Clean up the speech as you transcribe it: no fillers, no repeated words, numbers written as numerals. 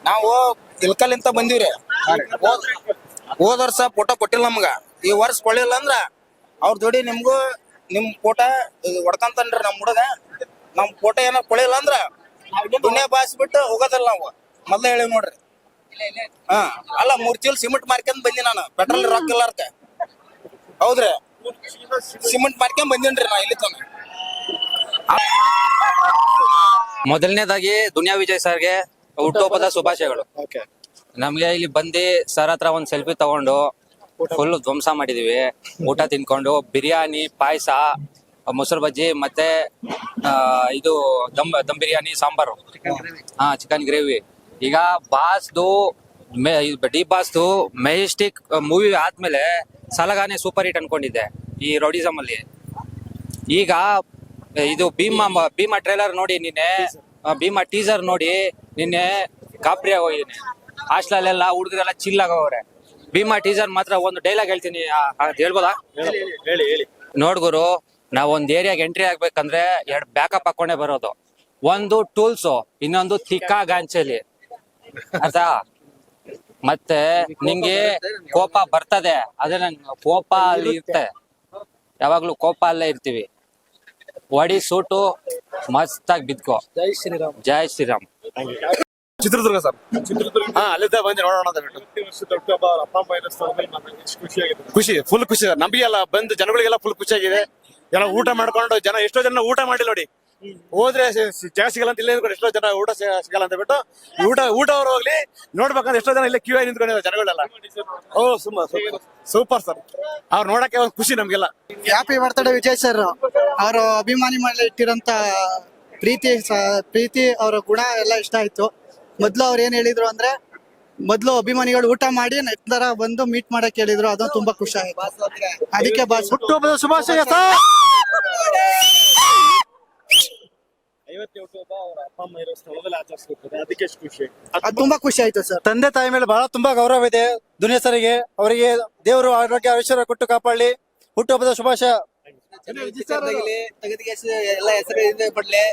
ನಾವು ಇಲ್ಕಲಿಂತ ಬಂದಿವ್ರಿ. ಹೋದ ವರ್ಷ ಫೋಟೋ ಕೊಟ್ಟಿಲ್ಲ ನಮ್ಗ, ಈ ವರ್ಷ ಕೊಳ್ಳಿಲ್ಲ ಅಂದ್ರ ಅವ್ರ ಜೋಡಿ ನಿಮ್ಗೂ ನಿಮ್ ಫೋಟೋ ಹೊಡ್ಕಂತನ್ರಿ. ನಮ್ ಹುಡುಗ ನಮ್ ಫೋಟೋ ಏನಾರ ಕೊಳಿಲ್ಲ ಅಂದ್ರ ದುನಿಯಾ ಬಾಸ್ ಬಿಟ್ಟು ಹೋಗೋದಿಲ್ಲ ನಾವು. ಮೊದ್ಲ ಹೇಳಿ ನೋಡ್ರಿ. ಹಾ ಅಲ್ಲ 3 ಚೀಲ ಸಿಮೆಂಟ್ ಮಾರ್ಕೊಂಡ್ ಬಂದಿ ನಾನು, ಪೆಟ್ರೋಲ್ ರೊಕ್ಕ ಇಲ್ಲಾರ್ಕ. ಹೌದ್ರಿ, ಸಿಮೆಂಟ್ ಮಾರ್ಕೊಂಡ್ ಬಂದಿನ್ರಿ ನಾ ಇಲ್ಲಿ ತನ. ಮೊದಲನೇದಾಗಿ ದುನಿಯಾ ವಿಜಯ್ ಸರ್ಗೆ ಹುಟ್ಟುಹಬ್ಬದ ಶುಭಾಶಯಗಳು. ನಮ್ಗೆ ಇಲ್ಲಿ ಬಂದು ಸರ್ ಹತ್ರ ಒಂದ್ ಸೆಲ್ಫಿ ತಗೊಂಡು ಫುಲ್ ಧ್ವಂಸ ಮಾಡಿದೀವಿ. ಊಟ ತಿನ್ಕೊಂಡು ಬಿರಿಯಾನಿ, ಪಾಯಸ, ಮೊಸರು ಬಜ್ಜಿ ಮತ್ತೆ ಇದು ದಮ್ ಬಿರಿಯಾನಿ, ಸಾಂಬಾರು, ಚಿಕನ್ ಗ್ರೇವಿ. ಈಗ ಬಾಸ್ದು ಡಿ ಬಾಸ್ದು ಮೆಜೆಸ್ಟಿಕ್ ಮೂವಿ ಆದ್ಮೇಲೆ ಸಲಗಾನೆ ಸೂಪರ್ ಹಿಟ್ ಅನ್ಕೊಂಡಿದ್ದೆ ಈ ರೌಡಿಸಮ್ ಅಲ್ಲಿ. ಈಗ ಇದು ಭೀಮಾ ಟ್ರೇಲರ್ ನೋಡಿ ನಿನ್ನೆ, ಭೀಮಾ ಟೀಸರ್ ನೋಡಿ ನಿನ್ನೆ ಗಾಬರಿ ಆಗೋಗಿದ್ದೀನಿ. ಹಾಸ್ಟೆಲೆಲ್ಲ ಹುಡುಗರೆಲ್ಲ ಚಿಲ್ ಆಗೋವ್ರೆ. ಭೀಮಾ ಟೀಸರ್ ಮಾತ್ರ ಒಂದು ಡೈಲಾಗ್ ಹೇಳ್ತೀನಿ, ಹೇಳ್ಬೋದಾ? ನೋಡ್ಗುರು, ನಾವ್ ಒಂದ್ ಏರಿಯಾಗ ಎಂಟ್ರಿ ಆಗ್ಬೇಕಂದ್ರೆ 2 ಬ್ಯಾಕಪ್ ಹಾಕೊಂಡೆ ಬರೋದು. ಒಂದು ಟೂಲ್ಸ್, ಇನ್ನೊಂದು ತಿಕ್ಕ ಗಾಂಚಲಿ. ಆಯ್ತಾ? ಮತ್ತೆ ನಿಂಗೆ ಕೋಪ ಬರ್ತದೆ, ಅದೇ ನಂಗೆ ಕೋಪ ಅಲ್ಲಿ ಇರುತ್ತೆ. ಯಾವಾಗ್ಲೂ ಕೋಪ ಅಲ್ಲೇ ಇರ್ತೀವಿ. ಒಡಿ ಸೂಟು ಮಸ್ತಾಗಿ ಬಿದ್ಕೋ. ಜೈ ಶ್ರೀರಾಮ್. ಜೈ ಶ್ರೀರಾಮ್. ಚಿತ್ರದುರ್ಗ ಸರ್. ಅಲ್ಲಿದ್ದ ಬಂದು ನೋಡೋಣ ಖುಷಿ, ಫುಲ್ ಖುಷಿ ಸರ್. ನಮಗೆಲ್ಲ ಬಂದು ಜನಗಳಿಗೆಲ್ಲ ಫುಲ್ ಖುಷಿ ಆಗಿದೆ. ಜನ ಊಟ ಮಾಡ್ಕೊಂಡು, ಎಷ್ಟೋ ಜನ ಊಟ ಮಾಡಿಲ್ಲ ನೋಡಿ. ಹೋದ್ರೆ ಜಾಗ ಸಿಗಲ್ಲ ಅಂತ ಇಲ್ಲೇ ನಿಂತ್ಕೊಂಡು ಎಷ್ಟೋ ಜನ ಊಟ ಸಿಗಲ್ಲ ಅಂತ ಬಿಟ್ಟು ಊಟ ಅವ್ರು ಹೋಗ್ಲಿ ನೋಡ್ಬೇಕಂದ್ರೆ ಎಷ್ಟೋ ಜನ ಇಲ್ಲೇ ಕ್ಯೂ ಆಗಿ ನಿಂತ್ಕೊಂಡಿದ್ದಾರೆ ಜನಗಳೆಲ್ಲ. ಓ ಸೂಪರ್ ಸರ್. ಅವ್ರು ನೋಡಕ್ಕೆ ಒಂದು ಖುಷಿ ನಮ್ಗೆಲ್ಲ. Happy birthday Vijay sir. ಅವರು ಅಭಿಮಾನಿ ಮೇಲೆ ಇಟ್ಟಿರೋಂತ ಪ್ರೀತಿ ಅವರ ಗುಣ ಎಲ್ಲ ಇಷ್ಟ ಆಯ್ತು. ಮೊದ್ಲು ಅವ್ರು ಏನ್ ಹೇಳಿದ್ರು ಅಂದ್ರೆ, ಮೊದ್ಲು ಅಭಿಮಾನಿಗಳು ಊಟ ಮಾಡಿ ನಂತರ ಬಂದು ಮೀಟ್ ಮಾಡಕ್ ಹೇಳಿದ್ರು. ಅದು ತುಂಬಾ ಖುಷಿ ಆಯ್ತು. ಅದಕ್ಕೆ ಬಾಸ್ ಹುಟ್ಟುಹಬ್ಬದ ಶುಭಾಶಯ. ಅದು ತುಂಬಾ ಖುಷಿ ಆಯ್ತು ಸರ್. ತಂದೆ ತಾಯಿ ಮೇಲೆ ಬಹಳ ತುಂಬಾ ಗೌರವ ಇದೆ ದುನಿಯಾ ಸರಿಗೆ. ಅವರಿಗೆ ದೇವರು ಆರೋಗ್ಯ ಐಶ್ವರ್ಯ ಕೊಟ್ಟು ಕಾಪಾಡಲಿ. ಹುಟ್ಟುಹಬ್ಬದ ಶುಭಾಶಯ. ಎಲ್ಲ ಹೆಸರು ಪಡ್ಲಿ.